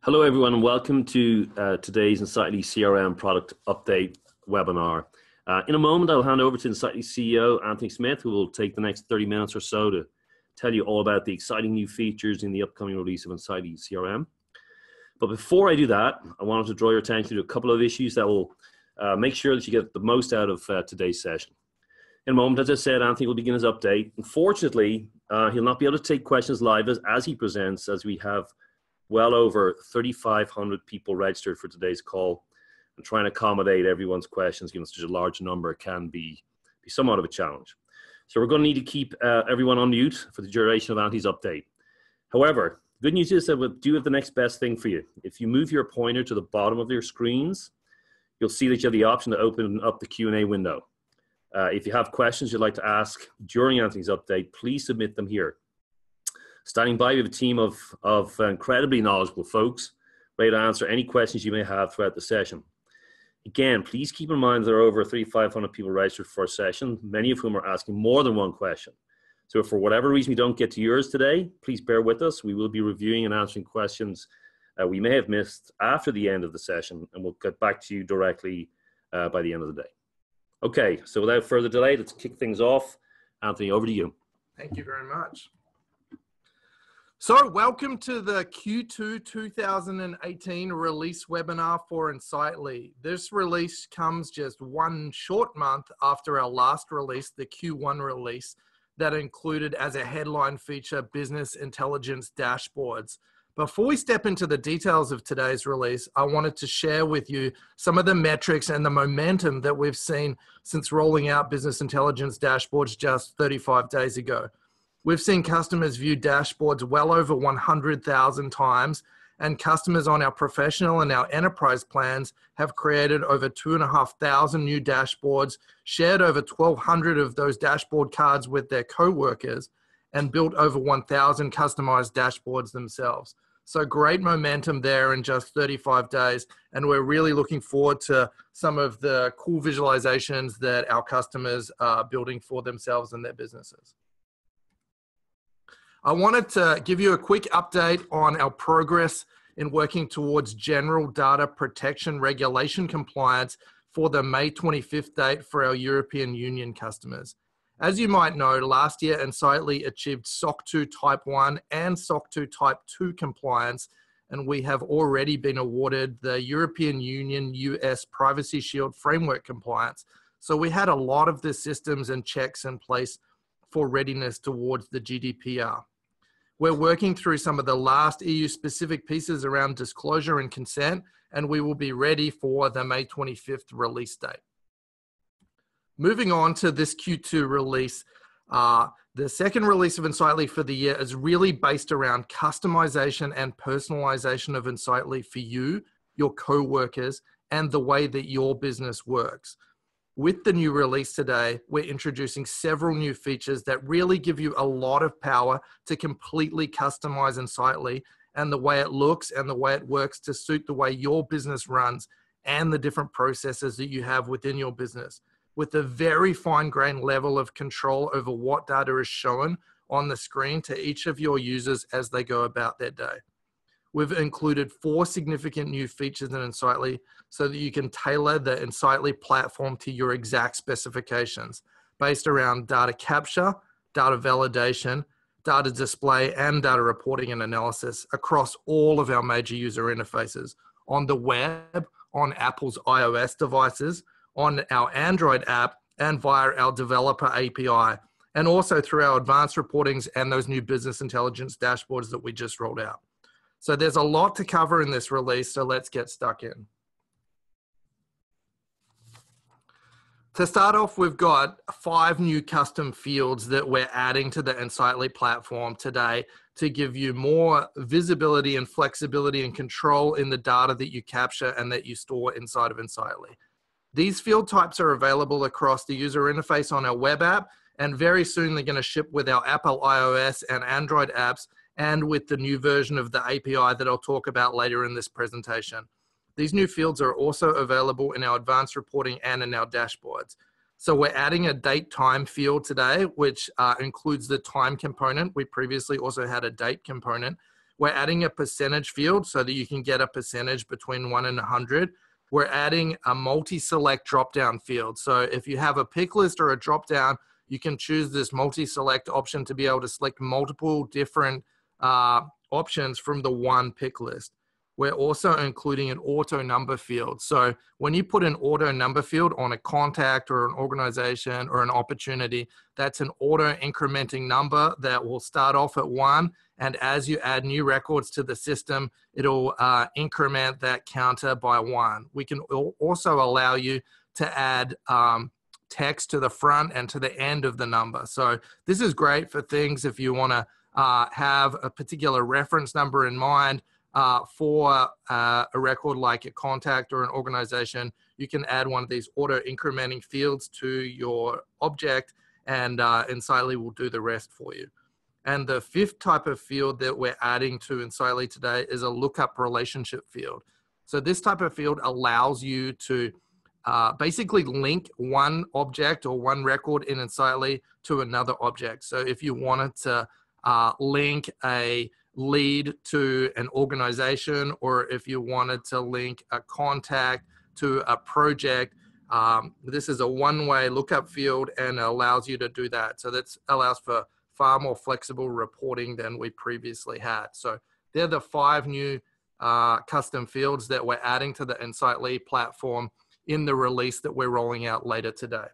Hello, everyone, and welcome to today's Untitled CRM product update webinar. In a moment, I'll hand over to Untitled CEO Anthony Smith, who will take the next 30 minutes or so to tell you all about the exciting new features in the upcoming release of Untitled CRM. But before I do that, I wanted to draw your attention to a couple of issues that will make sure that you get the most out of today's session. In a moment, as I said, Anthony will begin his update. Unfortunately, he'll not be able to take questions live as he presents, as we have well over 3,500 people registered for today's call, and trying to accommodate everyone's questions, given such a large number, can be somewhat of a challenge. So we're going to need to keep everyone on mute for the duration of Anthony's update. However, the good news is that we do have the next best thing for you. If you move your pointer to the bottom of your screens, you'll see that you have the option to open up the Q&A window. If you have questions you'd like to ask during Anthony's update, please submit them here. Standing by, we have a team of incredibly knowledgeable folks ready to answer any questions you may have throughout the session. Again, please keep in mind there are over 3,500 people registered for our session, many of whom are asking more than one question. So if for whatever reason we don't get to yours today, please bear with us. We will be reviewing and answering questions we may have missed after the end of the session, and we'll get back to you directly by the end of the day. Okay, so without further delay, let's kick things off. Anthony, over to you. Thank you very much. So welcome to the Q2 2018 release webinar for Untitled. This release comes just one short month after our last release, the Q1 release, that included as a headline feature business intelligence dashboards. Before we step into the details of today's release, I wanted to share with you some of the metrics and the momentum that we've seen since rolling out business intelligence dashboards just 35 days ago. We've seen customers view dashboards well over 100,000 times, and customers on our professional and our enterprise plans have created over 2,500 new dashboards, shared over 1,200 of those dashboard cards with their co-workers, and built over 1,000 customized dashboards themselves. So great momentum there in just 35 days, and we're really looking forward to some of the cool visualizations that our customers are building for themselves and their businesses. I wanted to give you a quick update on our progress in working towards general data protection regulation compliance for the May 25th date for our European Union customers. As you might know, last year Untitled achieved SOC 2 Type 1 and SOC 2 Type 2 compliance, and we have already been awarded the European Union US Privacy Shield Framework compliance. So we had a lot of the systems and checks in place for readiness towards the GDPR. We're working through some of the last EU-specific pieces around disclosure and consent, and we will be ready for the May 25th release date. Moving on to this Q2 release, the second release of Untitled for the year is really based around customization and personalization of Untitled for you, your co-workers, and the way that your business works. With the new release today, we're introducing several new features that really give you a lot of power to completely customize Untitled and the way it looks and the way it works to suit the way your business runs and the different processes that you have within your business, with a very fine-grained level of control over what data is shown on the screen to each of your users as they go about their day. We've included 4 significant new features in Untitled so that you can tailor the Untitled platform to your exact specifications based around data capture, data validation, data display, and data reporting and analysis across all of our major user interfaces on the web, on Apple's iOS devices, on our Android app, and via our Developer API, and also through our advanced reportings and those new business intelligence dashboards that we just rolled out. So there's a lot to cover in this release, so let's get stuck in. To start off, we've got 5 new custom fields that we're adding to the Untitled platform today to give you more visibility and flexibility and control in the data that you capture and that you store inside of Untitled. These field types are available across the user interface on our web app, and very soon they're going to ship with our Apple iOS and Android apps, and with the new version of the API that I'll talk about later in this presentation. These new fields are also available in our advanced reporting and in our dashboards. So we're adding a date time field today, which includes the time component. We previously also had a date component, we're adding a percentage field so that you can get a percentage between 1 and 100. We're adding a multi-select drop-down field. So if you have a pick list or a drop-down, you can choose this multi-select option to be able to select multiple different options from the one pick list. We're also including an auto number field. So when you put an auto number field on a contact or an organization or an opportunity, that's an auto incrementing number that will start off at 1. And as you add new records to the system, it'll increment that counter by 1. We can also allow you to add text to the front and to the end of the number. So this is great for things if you want to have a particular reference number in mind for a record like a contact or an organization. You can add one of these auto incrementing fields to your object, and Insightly will do the rest for you. And the fifth type of field that we're adding to Insightly today is a lookup relationship field. So this type of field allows you to basically link one object or one record in Insightly to another object. So if you wanted to link a lead to an organization, or if you wanted to link a contact to a project, this is a one-way lookup field and allows you to do that. So that allows for far more flexible reporting than we previously had. So they're the 5 new custom fields that we're adding to the Insightly platform in the release that we're rolling out later today.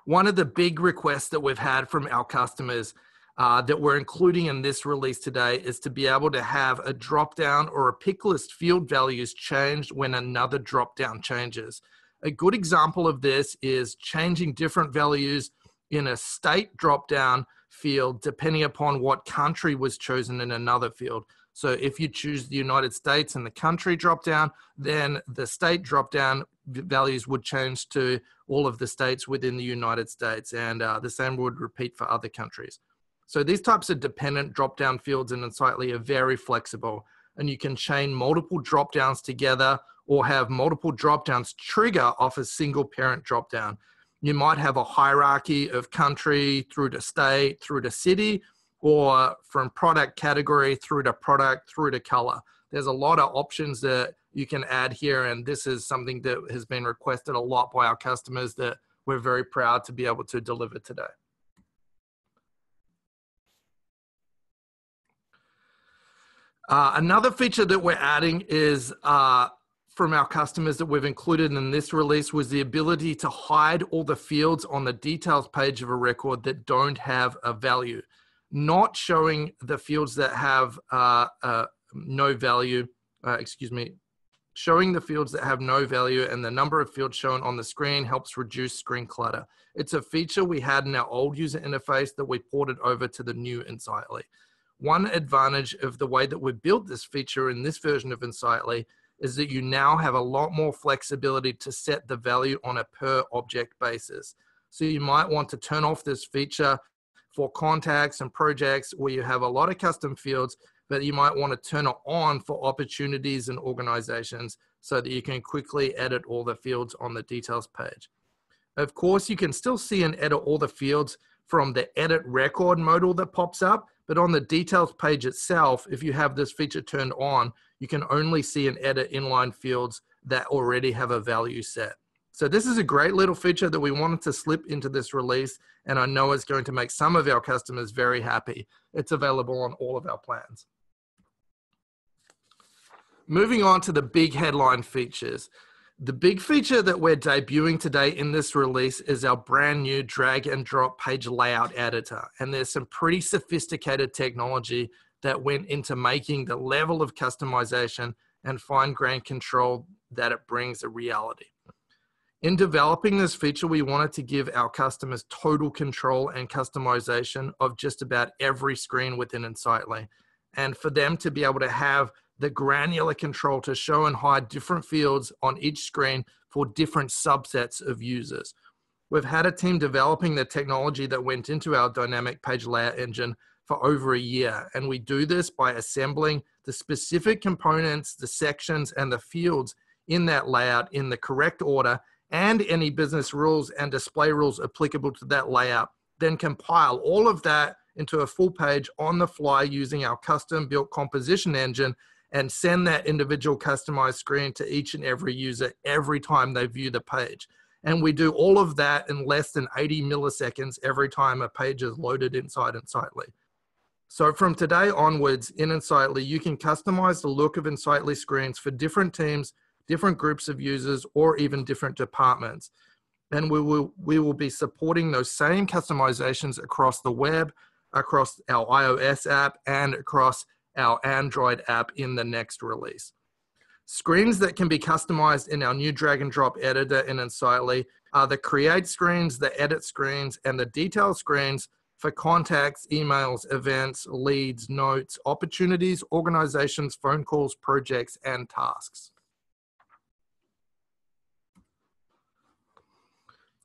One of the big requests that we've had from our customers that we're including in this release today is to be able to have a drop-down or a pick list field values changed when another drop-down changes. A good example of this is changing different values in a state drop-down field depending upon what country was chosen in another field. So if you choose the United States and the country drop-down, then the state drop-down values would change to all of the states within the United States, and the same would repeat for other countries. So these types of dependent drop-down fields in Insightly are very flexible, and you can chain multiple drop-downs together or have multiple drop-downs trigger off a single parent drop-down. You might have a hierarchy of country through to state, through to city, or from product category through to product, through to color. There's a lot of options that you can add here, and this is something that has been requested a lot by our customers that we're very proud to be able to deliver today. Another feature that we're adding is from our customers that we've included in this release was the ability to hide all the fields on the details page of a record that don't have a value. Not showing the fields that have no value, showing the fields that have no value and the number of fields shown on the screen helps reduce screen clutter. It's a feature we had in our old user interface that we ported over to the new Insightly. One advantage of the way that we built this feature in this version of Insightly is that you now have a lot more flexibility to set the value on a per object basis. So you might want to turn off this feature for contacts and projects where you have a lot of custom fields, but you might want to turn it on for opportunities and organizations so that you can quickly edit all the fields on the details page. Of course, you can still see and edit all the fields from the edit record modal that pops up, but on the details page itself, if you have this feature turned on, you can only see and edit inline fields that already have a value set. So this is a great little feature that we wanted to slip into this release, and I know it's going to make some of our customers very happy. It's available on all of our plans. Moving on to the big headline features. The big feature that we're debuting today in this release is our brand new drag and drop page layout editor. And there's some pretty sophisticated technology that went into making the level of customization and fine-grained control that it brings a reality. In developing this feature, we wanted to give our customers total control and customization of just about every screen within Insightly, and for them to be able to have the granular control to show and hide different fields on each screen for different subsets of users. We've had a team developing the technology that went into our dynamic page layout engine for over a year, and we do this by assembling the specific components, the sections, and the fields in that layout in the correct order, and any business rules and display rules applicable to that layout, then compile all of that into a full page on the fly using our custom built composition engine and send that individual customized screen to each and every user every time they view the page. And we do all of that in less than 80 milliseconds every time a page is loaded inside Insightly. So from today onwards in Insightly, you can customize the look of Insightly screens for different teams, different groups of users, or even different departments. And we will be supporting those same customizations across the web, across our iOS app, and across our Android app in the next release. Screens that can be customized in our new drag and drop editor in Insightly are the create screens, the edit screens, and the detail screens for contacts, emails, events, leads, notes, opportunities, organizations, phone calls, projects, and tasks.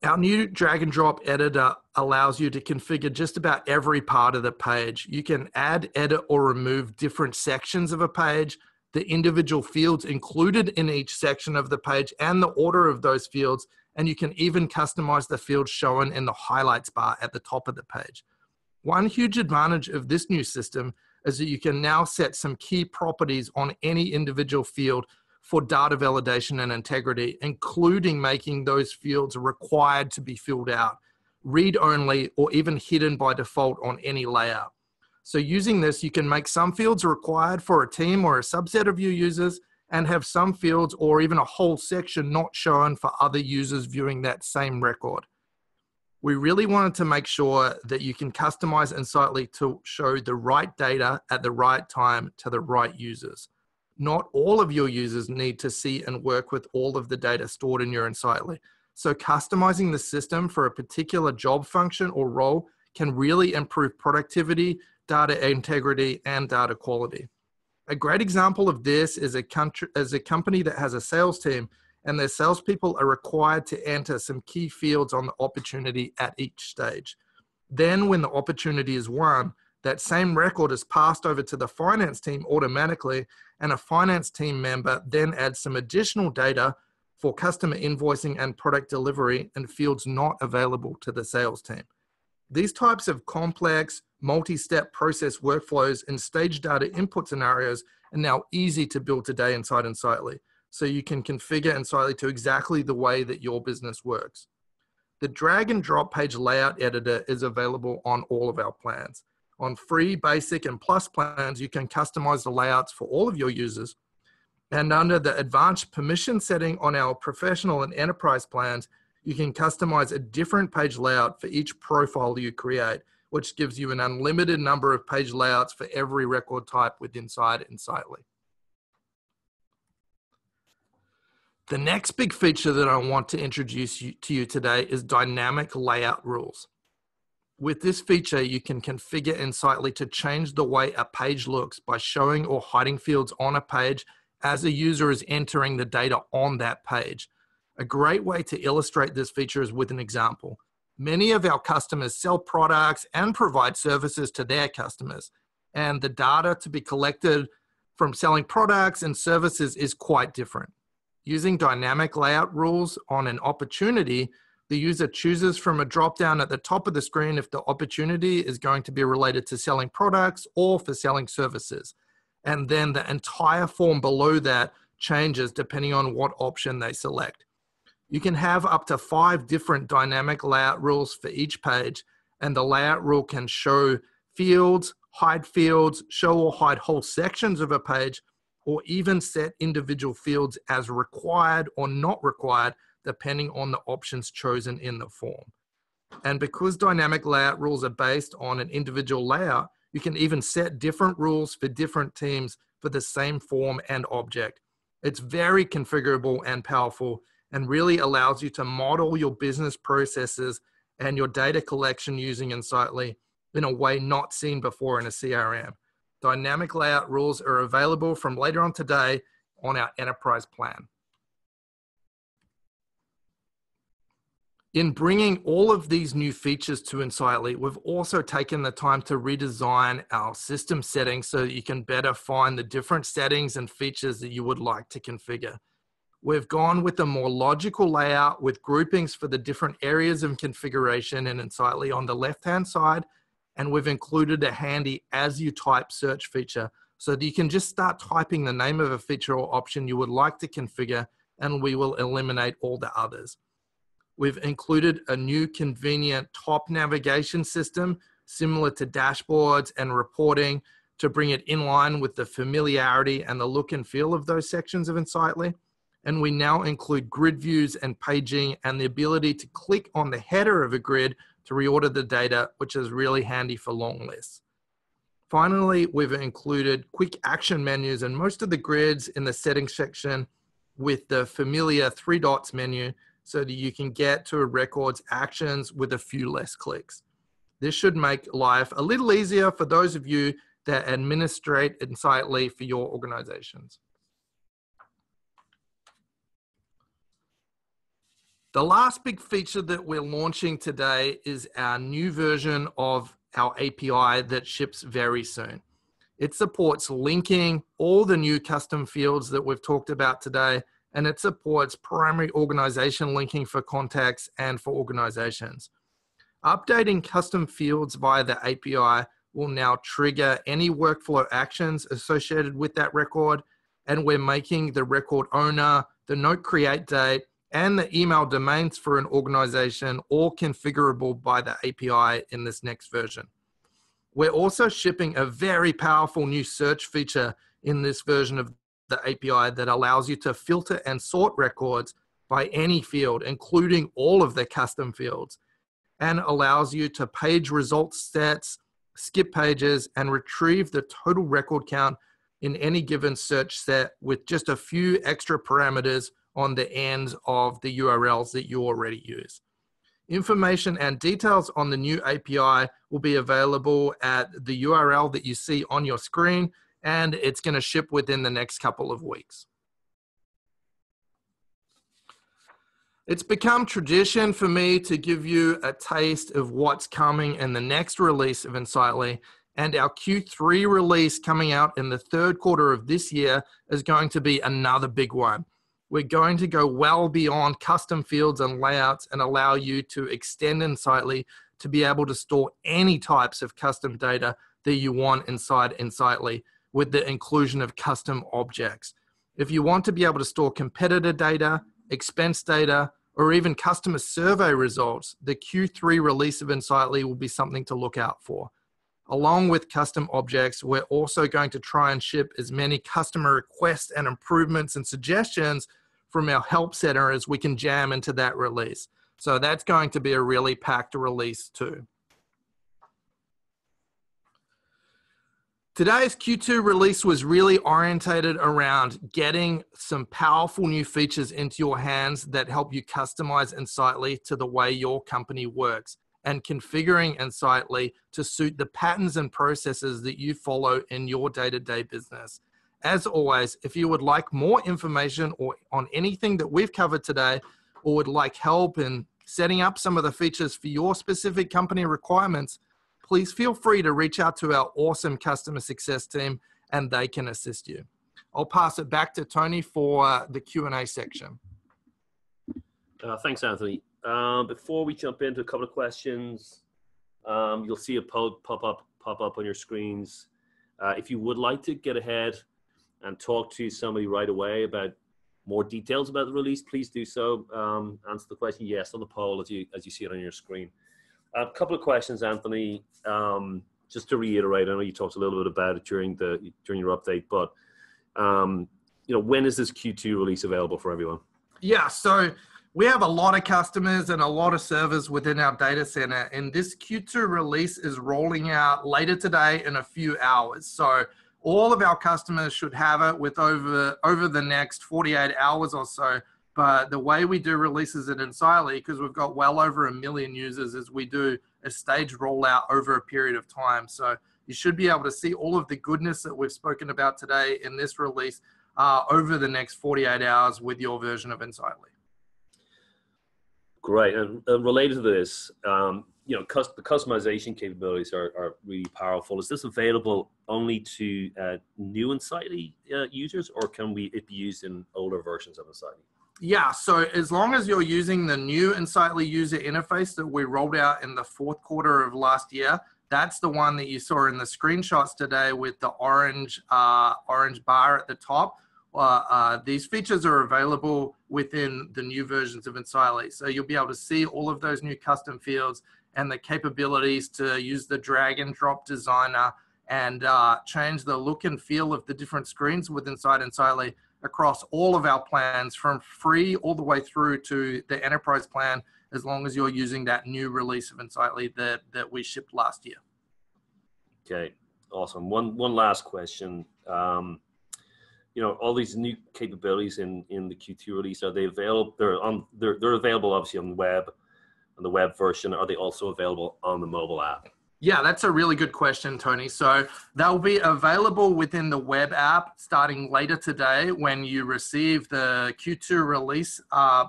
Our new drag and drop editor allows you to configure just about every part of the page. You can add, edit, or remove different sections of a page, the individual fields included in each section of the page, and the order of those fields. And you can even customize the fields shown in the highlights bar at the top of the page. One huge advantage of this new system is that you can now set some key properties on any individual field for data validation and integrity, including making those fields required to be filled out, read-only, or even hidden by default on any layout. So using this, you can make some fields required for a team or a subset of your users and have some fields or even a whole section not shown for other users viewing that same record. We really wanted to make sure that you can customize Insightly to show the right data at the right time to the right users. Not all of your users need to see and work with all of the data stored in your Insightly. So customizing the system for a particular job function or role can really improve productivity, data integrity, and data quality. A great example of this is a company that has a sales team, and their salespeople are required to enter some key fields on the opportunity at each stage. Then when the opportunity is won, that same record is passed over to the finance team automatically, and a finance team member then adds some additional data for customer invoicing and product delivery in fields not available to the sales team. These types of complex, multi-step process workflows and stage data input scenarios are now easy to build today inside Insightly, so you can configure Insightly to exactly the way that your business works. The drag and drop page layout editor is available on all of our plans. On free, basic, and plus plans, you can customize the layouts for all of your users. And under the advanced permission setting on our professional and enterprise plans, you can customize a different page layout for each profile you create, which gives you an unlimited number of page layouts for every record type inside Insightly. The next big feature that I want to introduce to you today is dynamic layout rules. With this feature, you can configure Insightly to change the way a page looks by showing or hiding fields on a page as a user is entering the data on that page. A great way to illustrate this feature is with an example. Many of our customers sell products and provide services to their customers, and the data to be collected from selling products and services is quite different. Using dynamic layout rules on an opportunity, the user chooses from a drop-down at the top of the screen if the opportunity is going to be related to selling products or for selling services. And then the entire form below that changes depending on what option they select. You can have up to 5 different dynamic layout rules for each page, and the layout rule can show fields, show or hide whole sections of a page, or even set individual fields as required or not required depending on the options chosen in the form. And because dynamic layout rules are based on an individual layout, you can even set different rules for different teams for the same form and object. It's very configurable and powerful, and really allows you to model your business processes and your data collection using Insightly in a way not seen before in a CRM. Dynamic layout rules are available from later on today on our enterprise plan. In bringing all of these new features to Insightly, we've also taken the time to redesign our system settings so that you can better find the different settings and features that you would like to configure. We've gone with a more logical layout with groupings for the different areas of configuration in Insightly on the left-hand side, And we've included a handy as you type search feature so that you can just start typing the name of a feature or option you would like to configure, and we will eliminate all the others. We've included a new convenient top navigation system similar to dashboards and reporting to bring it in line with the familiarity and the look and feel of those sections of Insightly. And we now include grid views and paging and the ability to click on the header of a grid to reorder the data, which is really handy for long lists. Finally, we've included quick action menus and most of the grids in the settings section with the familiar 3 dots menu so that you can get to a record's actions with a few less clicks. This should make life a little easier for those of you that administrate Insightly for your organizations. The last big feature that we're launching today is our new version of our API that ships very soon. It supports linking all the new custom fields that we've talked about today, and it supports primary organization linking for contacts and for organizations. Updating custom fields via the API will now trigger any workflow actions associated with that record, and we're making the record owner, the note create date, and the email domains for an organization all configurable by the API in this next version. We're also shipping a very powerful new search feature in this version of the API that allows you to filter and sort records by any field, including all of the custom fields, and allows you to page results stats, skip pages, and retrieve the total record count in any given search set with just a few extra parameters on the ends of the URLs that you already use. Information and details on the new API will be available at the URL that you see on your screen, and it's going to ship within the next couple of weeks. It's become tradition for me to give you a taste of what's coming in the next release of Insightly, and our Q3 release coming out in the third quarter of this year is going to be another big one. We're going to go well beyond custom fields and layouts and allow you to extend Insightly to be able to store any types of custom data that you want inside Insightly with the inclusion of custom objects. If you want to be able to store competitor data, expense data, or even customer survey results, the Q3 release of Insightly will be something to look out for. Along with custom objects, we're also going to try and ship as many customer requests and improvements and suggestions from our help center as we can jam into that release. So that's going to be a really packed release too. Today's Q2 release was really orientated around getting some powerful new features into your hands that help you customize Insightly to the way your company works and configuring Insightly to suit the patterns and processes that you follow in your day-to-day business. As always, if you would like more information or on anything that we've covered today, or would like help in setting up some of the features for your specific company requirements, please feel free to reach out to our awesome customer success team and they can assist you. I'll pass it back to Tony for the Q&A section. Thanks, Anthony. Before we jump into a couple of questions, you'll see a pop up on your screens. If you would like to get ahead and talk to somebody right away about more details about the release, please do so. Answer the question yes on the poll as you see it on your screen. A couple of questions, Anthony. Just to reiterate, I know you talked a little bit about it during your update, but when is this Q2 release available for everyone? Yeah, so we have a lot of customers and a lot of servers within our data center, and this Q2 release is rolling out later today in a few hours. So all of our customers should have it with over the next 48 hours or so. But the way we do releases at Insightly, because we've got well over 1 million users, is we do a staged rollout over a period of time. So you should be able to see all of the goodness that we've spoken about today in this release over the next 48 hours with your version of Insightly. Great. And related to this, the customization capabilities are really powerful. Is this available only to new Insightly users, or can it be used in older versions of Insightly? Yeah, so as long as you're using the new Insightly user interface that we rolled out in the fourth quarter of last year, That's the one that you saw in the screenshots today with the orange bar at the top. These features are available within the new versions of Insightly. So you'll be able to see all of those new custom fields and the capabilities to use the drag and drop designer and change the look and feel of the different screens within Insightly across all of our plans, from free all the way through to the enterprise plan, as long as you're using that new release of Insightly that we shipped last year. Okay, awesome. One last question. You know, all these new capabilities in the Q2 release, are they available? They're available obviously on the web version. Are they also available on the mobile app? Yeah, that's a really good question, Tony. So they'll be available within the web app starting later today when you receive the Q2 release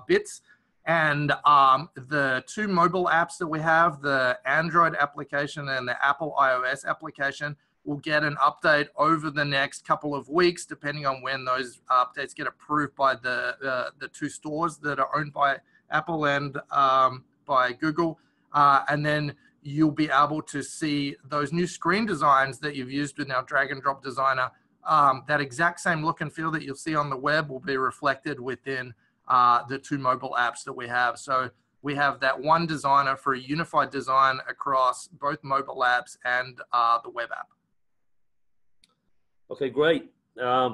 bits. And the two mobile apps that we have, the Android application and the Apple iOS application, will get an update over the next couple of weeks, depending on when those updates get approved by the two stores that are owned by Apple and by Google. And then you'll be able to see those new screen designs that you've used with our drag and drop designer. That exact same look and feel that you'll see on the web will be reflected within the two mobile apps that we have. So we have that one designer for a unified design across both mobile apps and the web app. Okay, great.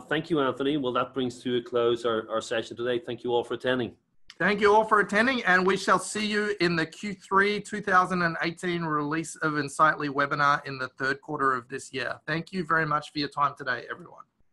Thank you, Anthony. Well, that brings to a close our session today. Thank you all for attending. Thank you all for attending, and we shall see you in the Q3 2018 release of Insightly webinar in the third quarter of this year. Thank you very much for your time today, everyone.